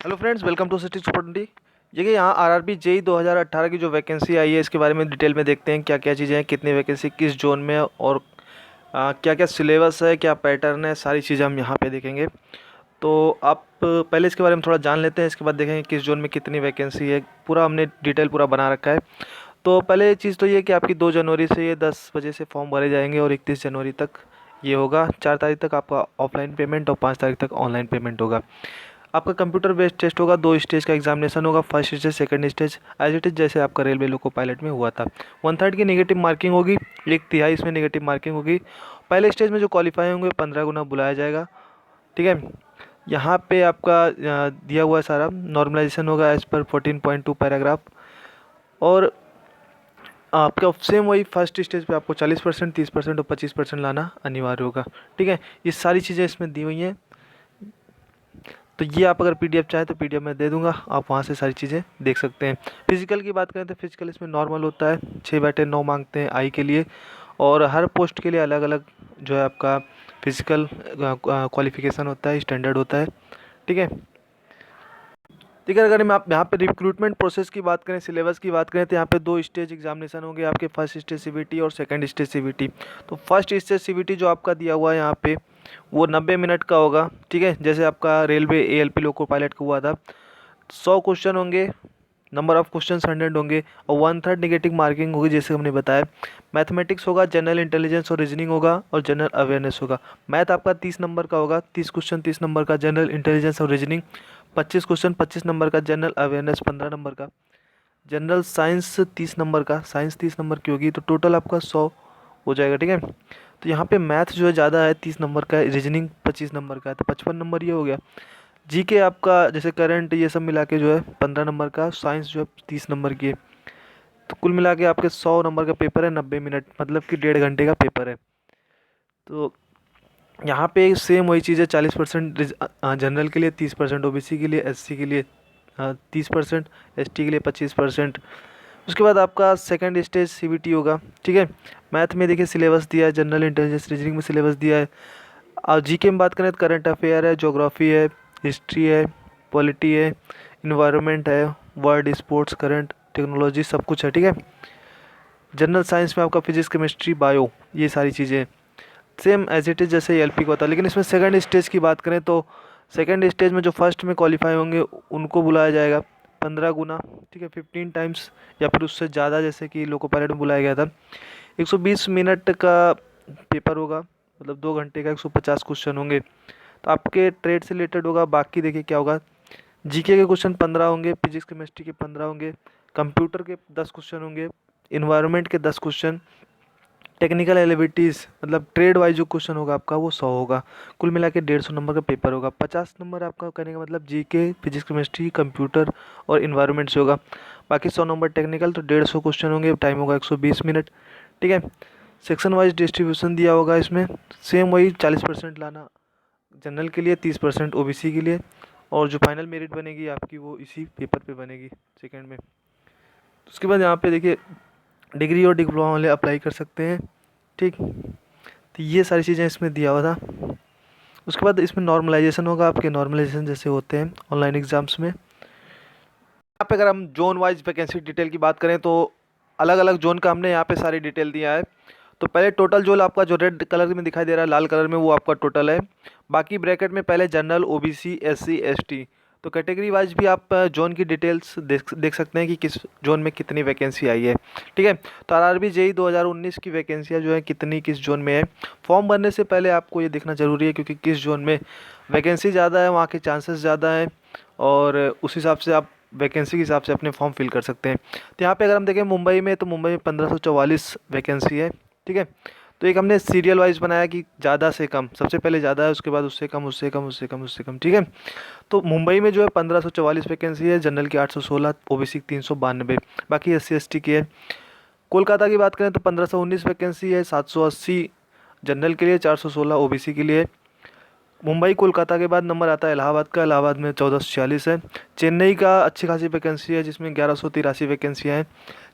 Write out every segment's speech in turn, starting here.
Hello friends, welcome to city super 20। देखिए यहाँ RRB JE 2018 की जो वैकेंसी आई है इसके बारे में डिटेल में देखते हैं क्या क्या चीज़ें हैं, कितनी वैकेंसी किस जोन में है और क्या क्या सिलेबस है, क्या पैटर्न है, सारी चीज़ें हम यहाँ पे देखेंगे। तो आप पहले इसके बारे में थोड़ा जान लेते हैं, इसके बाद देखेंगे किस जोन में कितनी वैकेंसी है। पूरा हमने डिटेल पूरा बना रखा है। तो पहले चीज़ तो ये कि आपकी 2 जनवरी से ये 10 बजे से फॉर्म भरे जाएंगे और 31 जनवरी तक ये होगा। 4 तारीख तक आपका ऑफलाइन पेमेंट और 5 तारीख तक ऑनलाइन पेमेंट होगा। आपका कंप्यूटर बेस्ड टेस्ट होगा, 2 स्टेज का एग्जामिनेशन होगा, first stage second stage as it is जैसे आपका रेलवे लोको पायलट में हुआ था। 1/3 की नेगेटिव मार्किंग होगी, 1/3 इसमें नेगेटिव मार्किंग होगी। पहले स्टेज में जो क्वालिफाई होंगे 15 गुना बुलाया जाएगा। ठीक है, यहाँ पे आपका दिया हुआ है सारा नॉर्मलाइजेशन होगा एज पर 14.2 पैराग्राफ। और आपका सेम वही फर्स्ट स्टेज पे आपको 40%, 30% और 25% लाना अनिवार्य होगा। ठीक है, ये सारी चीज़ें इसमें दी हुई हैं। तो ये आप अगर पीडीएफ चाहें तो पीडीएफ मैं दे दूंगा, आप वहाँ से सारी चीज़ें देख सकते हैं। फिजिकल की बात करें तो फिजिकल इसमें नॉर्मल होता है, 6/9 मांगते हैं आई के लिए। और हर पोस्ट के लिए अलग अलग जो है आपका फिजिकल क्वालिफिकेशन होता है, स्टैंडर्ड होता है। ठीक है, ठीक है। अगर हम आप यहाँ पे रिक्रूटमेंट प्रोसेस की बात करें, सिलेबस की बात करें, तो यहाँ पे 2 स्टेज एग्जामिनेशन होंगे आपके, फर्स्ट स्टेज सीवीटी और सेकंड स्टेज सीवीटी। तो फर्स्ट स्टेज सीवीटी जो आपका दिया हुआ है यहाँ पे वो 90 मिनट का होगा। ठीक है, जैसे आपका रेलवे एएलपी लोको पायलट का हुआ था। 100 क्वेश्चन होंगे, नंबर ऑफ क्वेश्चन 100 होंगे और 1/3 नेगेटिव मार्किंग होगी जैसे हमने बताया। मैथमेटिक्स होगा, जनरल इंटेलिजेंस और रीजनिंग होगा और जनरल अवेयरनेस होगा। मैथ आपका 30 नंबर का होगा, 30 क्वेश्चन 30 नंबर का, जनरल इंटेलिजेंस और रीजनिंग 25 क्वेश्चन 25 नंबर का, जनरल अवेयरनेस 15 नंबर का, जनरल साइंस 30 नंबर का, साइंस 30 नंबर की होगी, तो टोटल आपका 100 हो जाएगा। ठीक है, तो यहाँ पे मैथ जो है ज़्यादा है, 30 नंबर का है, रीजनिंग 25 नंबर का है, तो 55 नंबर ये हो गया। जीके आपका जैसे करंट ये सब मिला के जो है 15 नंबर का, साइंस जो है 30 नंबर की है। तो कुल मिला के आपके 100 नंबर का पेपर है, 90 मिनट मतलब कि 1.5 घंटे का पेपर है। तो यहाँ पे सेम वही चीज़ है, 40% जनरल के लिए, 30% ओबीसी के लिए, एससी के लिए 30%, एसटी के लिए 25%। उसके बाद आपका सेकंड स्टेज सीबीटी होगा। ठीक है, मैथ में देखिए सिलेबस दिया है, जनरल इंटेलिजेंस रीजनिंग में सिलेबस दिया है। और जीके में बात करें तो करंट अफेयर है, ज्योग्राफी है, हिस्ट्री है, पॉलिटी है, इन्वायरमेंट है, वर्ल्ड स्पोर्ट्स, करंट, टेक्नोलॉजी, सब कुछ है। ठीक है, जनरल साइंस में आपका फिजिक्स केमिस्ट्री बायो ये सारी चीज़ें सेम एज इट इज़ जैसे एलपी का होता है। लेकिन इसमें सेकंड स्टेज की बात करें तो सेकंड स्टेज में जो फर्स्ट में क्वालिफाई होंगे उनको बुलाया जाएगा 15 गुना। ठीक है, 15 टाइम्स या फिर उससे ज़्यादा, जैसे कि लोको पायलट में बुलाया गया था। 120 मिनट का पेपर होगा, मतलब 2 घंटे का, 150 क्वेश्चन होंगे। तो आपके ट्रेड से रिलेटेड होगा। बाकी देखिए क्या होगा, जीके के क्वेश्चन 15 होंगे, फिजिक्स केमिस्ट्री के 15 होंगे, कंप्यूटर के 10 क्वेश्चन होंगे, इन्वायरमेंट के 10 क्वेश्चन, टेक्निकल एलिबिलिटीज़ मतलब ट्रेड वाइज जो क्वेश्चन होगा आपका वो 100 होगा। कुल मिला के 150 नंबर का पेपर होगा। 50 नंबर आपका करने का मतलब जीके, फिजिक्स केमिस्ट्री, कंप्यूटर और इन्वायरमेंट से होगा। बाकी 100 नंबर टेक्निकल, तो 150 क्वेश्चन होंगे, टाइम होगा 120 मिनट। ठीक है, सेक्शन वाइज डिस्ट्रीब्यूशन दिया होगा इसमें, सेम वही 40% लाना जनरल के लिए, 30% ओबीसी के लिए। और जो फाइनल मेरिट बनेगी आपकी वो इसी पेपर पे बनेगी सेकंड में। उसके बाद यहाँ पे देखिए डिग्री और डिप्लोमा वाले अप्लाई कर सकते हैं। ठीक, तो ये सारी चीज़ें इसमें दिया हुआ था। उसके बाद इसमें नॉर्मलाइजेशन होगा, आपके नॉर्मलाइजेशन जैसे होते हैं ऑनलाइन एग्ज़ाम्स में। यहाँ पे अगर हम जोन वाइज वैकेंसी डिटेल की बात करें तो अलग अलग जोन का हमने यहाँ पे सारी डिटेल दिया है। तो पहले टोटल जो आपका जो रेड कलर में दिखाई दे रहा है, लाल कलर में, वो आपका टोटल है। बाकी ब्रैकेट में पहले जनरल, ओबीसी, एससी, एसटी। तो कैटेगरी वाइज भी आप जोन की डिटेल्स देख सकते हैं कि किस जोन में कितनी वैकेंसी आई है। ठीक है, तो आरआरबी जेई 2019 की वैकेंसियाँ जो है कितनी किस जोन में है। फॉर्म भरने से पहले आपको ये देखना ज़रूरी है, क्योंकि किस जोन में वैकेंसी ज़्यादा है वहाँ के चांसेस ज़्यादा हैं, और उस हिसाब से आप वैकेंसी के हिसाब से अपने फॉर्म फिल कर सकते हैं। तो यहाँ पे अगर हम देखें मुंबई में, तो मुंबई में 1544 वैकेंसी है। ठीक है, तो एक हमने सीरियल वाइज बनाया कि ज़्यादा से कम, सबसे पहले ज़्यादा है, उसके बाद उससे कम, उससे कम, उससे कम, उससे कम। ठीक है, तो मुंबई में जो है 1544 वैकेंसी है, जनरल की 816, ओबीसी 392, बाकी एससी एसटी की है। कोलकाता की बात करें तो 1519 वैकेंसी है, 780 जनरल के लिए, 416 ओबीसी के लिए। मुंबई कोलकाता के बाद नंबर आता है इलाहाबाद का, इलाहाबाद में 1446 है। चेन्नई का अच्छी खासी वैकेंसी है, जिसमें 1183 वैकेंसियाँ हैं।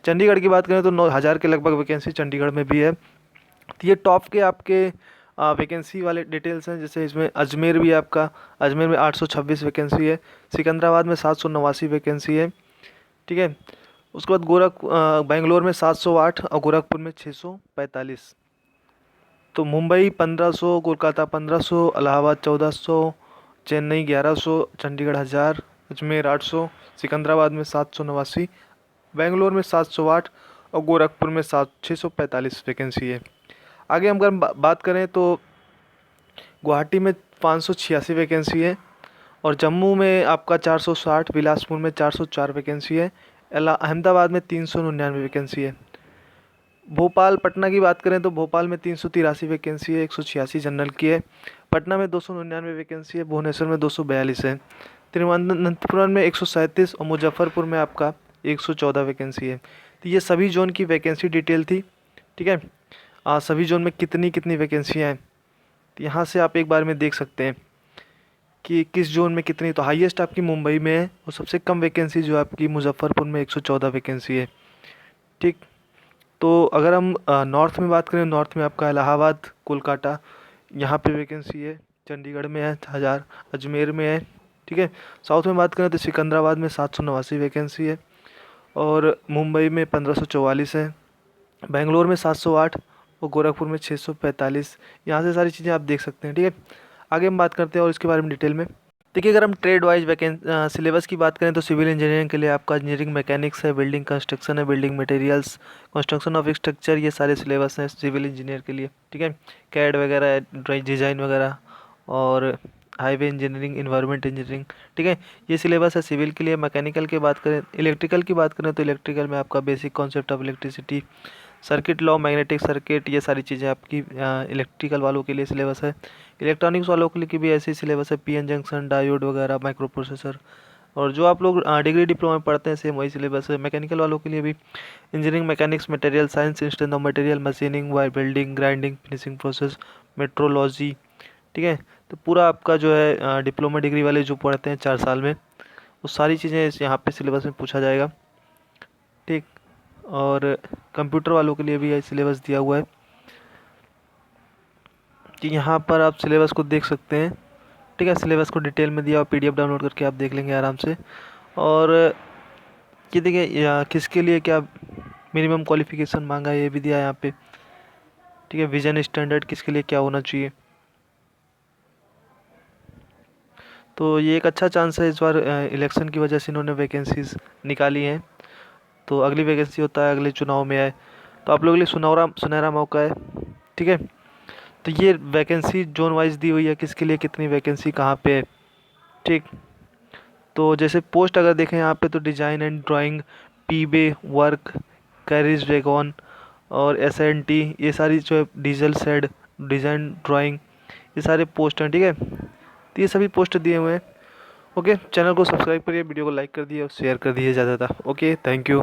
चंडीगढ़ की बात करें तो 9000 के लगभग वैकेंसी चंडीगढ़ में भी है। तो ये टॉप के आपके वैकेंसी वाले डिटेल्स हैं। जैसे इसमें अजमेर भी है आपका, अजमेर में 826 वैकेंसी है, सिकंदराबाद में 789 वैकेंसी है, ठीक है। उसके बाद बेंगलोर में 708 और गोरखपुर में 645। तो मुंबई 1500, कोलकाता 1500, इलाहाबाद 1400, चेन्नई 1100, चंडीगढ़ 1000, अजमेर 800, सिकंदराबाद में 789, बेंगलोर में 708 और गोरखपुर में 645 वैकेंसी है। आगे हम अगर बात करें तो गुवाहाटी में 586 वैकेंसी है, और जम्मू में आपका 460, बिलासपुर में 404 वैकेंसी है, अहमदाबाद में 399 वैकेंसी है। भोपाल पटना की बात करें तो भोपाल में 383 वैकेंसी है, 186 जनरल की है। पटना में 299 वैकेंसी है, भुवनेश्वर में 242 है, तिरुवनंतपुरम में 137 और मुजफ्फरपुर में आपका 114 वैकेंसी है। तो ये सभी जोन की वैकेंसी डिटेल थी, ठीक है। सभी जोन में कितनी कितनी वैकेंसियाँ हैं, तो यहाँ से आप एक बार में देख सकते हैं कि किस जोन में कितनी। तो हाईएस्ट आपकी मुंबई में है और सबसे कम वैकेंसी जो आपकी मुजफ्फरपुर में 114 वैकेंसी है, ठीक। तो अगर हम नॉर्थ में बात करें, नॉर्थ में आपका इलाहाबाद, कोलकाता, यहाँ पे वैकेंसी है, चंडीगढ़ में है 1000, अजमेर में है, ठीक है। साउथ में बात करें तो सिकंदराबाद में 789 वैकेंसी है, और मुंबई में 1544 है, बेंगलोर में 708 और गोरखपुर में 645। यहाँ से सारी चीज़ें आप देख सकते हैं, ठीक है। आगे हम बात करते हैं और इसके बारे में डिटेल में। देखिए, अगर हम ट्रेड वाइज सिलेबस की बात करें तो सिविल इंजीनियरिंग के लिए आपका इंजीनियरिंग मैकेनिक्स है, बिल्डिंग कंस्ट्रक्शन है, building materials, construction of structure, ये सारे सिलेबस हैं सिविल इंजीनियर के लिए, ठीक है। कैड वगैरह, डिज़ाइन वगैरह, और हाईवे इंजीनियरिंग, इन्वायरमेंट इंजीनियरिंग, ठीक है, ये सिलेबस है सिविल के लिए। मैकेनिकल की बात करें, इलेक्ट्रिकल की बात करें तो इलेक्ट्रिकल में आपका basic concept of electricity, circuit law, magnetic circuit, ये सारी चीज़ें आपकी इलेक्ट्रिकल वालों के लिए सिलेबस है। इलेक्ट्रॉनिक्स वालों के लिए भी ऐसी सिलेबस है, पीएन जंक्शन, डायोड वगैरह, माइक्रो प्रोसेसर, और जो आप लोग डिग्री डिप्लोमा में पढ़ते हैं सेम वही सिलेबस है। मैकेनिकल वालों के लिए भी engineering mechanics, material science, instant of material, machining, wire welding, grinding, finishing process, metrology, ठीक है। तो पूरा आपका जो है डिप्लोमा डिग्री वाले जो पढ़ते हैं 4 साल में, वो सारी चीज़ें यहाँ पे सिलेबस में पूछा जाएगा, ठीक। और कंप्यूटर वालों के लिए भी यही सिलेबस दिया हुआ है, कि यहाँ पर आप सिलेबस को देख सकते हैं, ठीक है। सिलेबस को डिटेल में दिया, पीडीएफ डाउनलोड करके आप देख लेंगे आराम से। और ये देखिए किसके लिए क्या मिनिमम क्वालिफिकेशन मांगा है, ये भी दिया है यहाँ पे, ठीक है। विजन स्टैंडर्ड किसके लिए क्या होना चाहिए। तो ये एक अच्छा चांस है, इस बार इलेक्शन की वजह से इन्होंने वैकेंसीज निकाली हैं, तो अगली वैकेंसी होता है अगले चुनाव में आए, तो आप लोगों के लिए सुनहरा मौका है, ठीक है। तो ये वैकेंसी जोन वाइज दी हुई है, किसके लिए कितनी वैकेंसी कहाँ पे है, ठीक। तो जैसे पोस्ट अगर देखें यहाँ पे तो design and drawing, P way work, carriage wagon और एसएनटी, ये सारी जो है डीजल शेड, डिज़ाइन ड्राइंग, ये सारे पोस्ट हैं, ठीक है। तो ये सभी पोस्ट दिए हुए हैं। ओके, चैनल को सब्सक्राइब करिए, वीडियो को लाइक कर दिए और शेयर कर दिए ज़्यादा। Okay, thank you.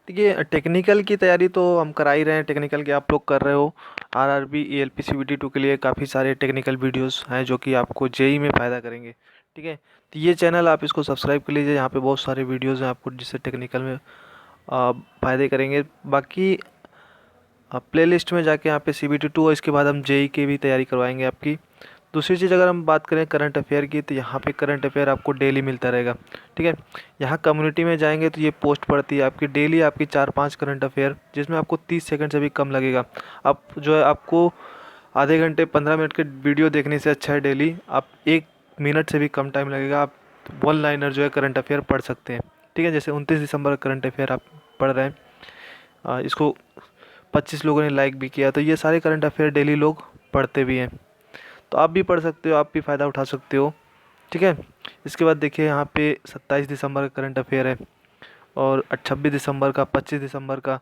देखिए, टेक्निकल की तैयारी तो हम करा ही रहे हैं, टेक्निकल की आप लोग कर रहे हो। आरआरबी, एएलपी, सीबीटी 2 के लिए काफ़ी सारे टेक्निकल वीडियोस हैं जो कि आपको जेई में फ़ायदा करेंगे, ठीक है। तो ये चैनल आप इसको सब्सक्राइब कर लीजिए, यहाँ पे बहुत सारे वीडियोस हैं आपको जिससे टेक्निकल में फ़ायदे करेंगे। बाकी प्लेलिस्ट में जाके यहाँ पे सीबीटी 2 और इसके बाद हम जेई की भी तैयारी करवाएंगे आपकी। दूसरी चीज़ अगर हम बात करें करंट अफेयर की, तो यहाँ पे करंट अफेयर आपको डेली मिलता रहेगा, ठीक है। यहाँ कम्युनिटी में जाएंगे तो ये पोस्ट पड़ती है आपकी डेली, आपकी 4-5 करंट अफेयर, जिसमें आपको 30 सेकंड से भी कम लगेगा। आप जो है आपको आधे घंटे 15 मिनट के वीडियो देखने से अच्छा है डेली आप 1 मिनट से भी कम टाइम लगेगा, आप 1 लाइनर जो है करंट अफेयर पढ़ सकते हैं, ठीक है। जैसे 29 दिसंबर करंट अफेयर आप पढ़ रहे हैं, इसको 25 लोगों ने लाइक भी किया, तो ये सारे करंट अफेयर डेली लोग पढ़ते भी हैं, तो आप भी पढ़ सकते हो, आप भी फ़ायदा उठा सकते हो, ठीक है। इसके बाद देखिए यहाँ पे 27 दिसंबर का करंट अफेयर है, और 26 दिसंबर का, 25 दिसंबर का,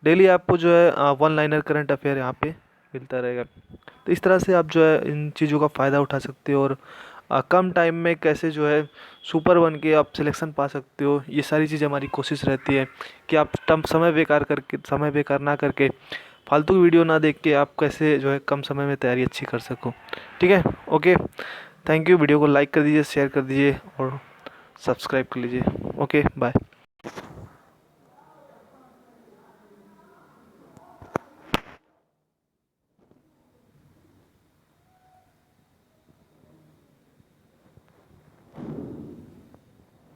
डेली आपको जो है 1 लाइनर करंट अफेयर यहाँ पे मिलता रहेगा। तो इस तरह से आप जो है इन चीज़ों का फ़ायदा उठा सकते हो, और कम टाइम में कैसे जो है सुपर बन के आप सिलेक्शन पा सकते हो, ये सारी चीज़ हमारी कोशिश रहती है कि आप समय बेकार ना करके, फालतू वीडियो ना देख के आप कैसे जो है कम समय में तैयारी अच्छी कर सको, ठीक है। Okay, thank you. वीडियो को लाइक कर दीजिए, शेयर कर दीजिए और सब्सक्राइब कर लीजिए। Okay, bye.